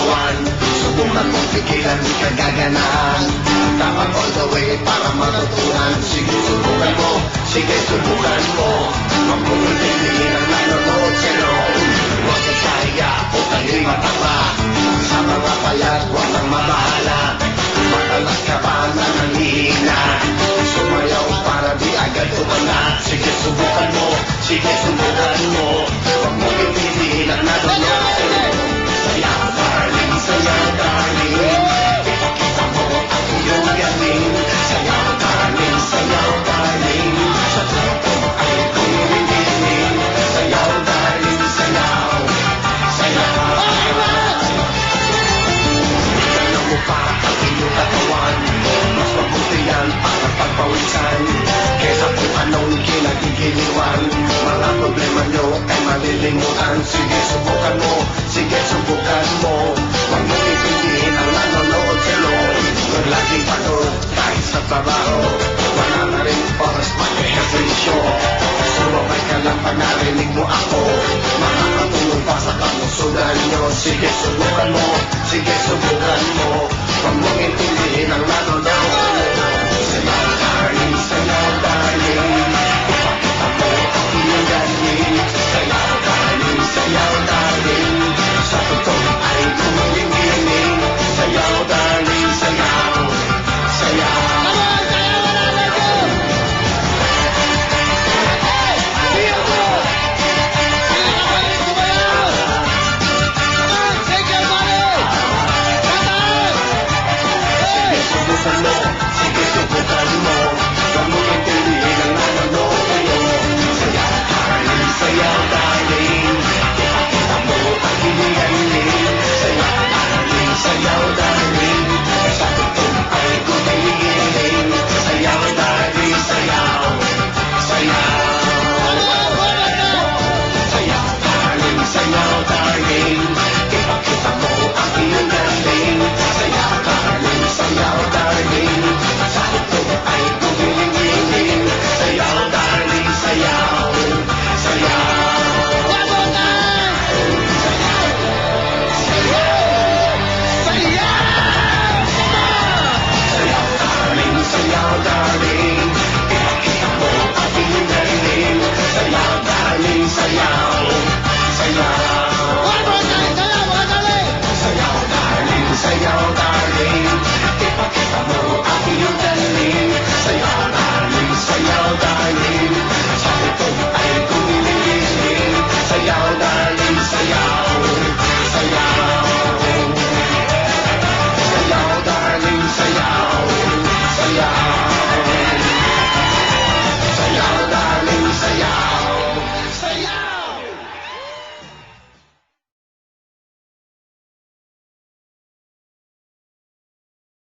katawan. Subukan mong pigilan, di ka gaganahan. Dapat all the way para matutunan. Sige, subukan mo, sige, subukan mo. Huwag mong intindihin ang nanonood sa'yo. Huwag kang kaya o kayo'y matama. Sa mga payat, huwag kang mabahala. Matalas ka pa na nanghihina. Sumayaw para di agad tumanda. Sige, subukan mo, sige, subukan mo. Huwag mong intindihin ang nanonood sa'yo. Sayaw, darling, sayaw, darling. Ipakita mo ang iyong galing. Sayaw, darling, sayaw, darling. Sa totoo ay kumikiling. Sayaw, darling, sayaw. Sayaw. Tignan mo pa ang iyong katawan. Mas mabuti yan para pagpawisan kesa kung anong kinagigiliwan. Mga problema nyo ay malilimutan. Sige, subukan mo. Sige, subukan mo. Huwag mong ipigihin ang nanonood sa'yo. Huwag laging pagod kahit sa trabaho. Wala na rin oras mag-ehersisyo.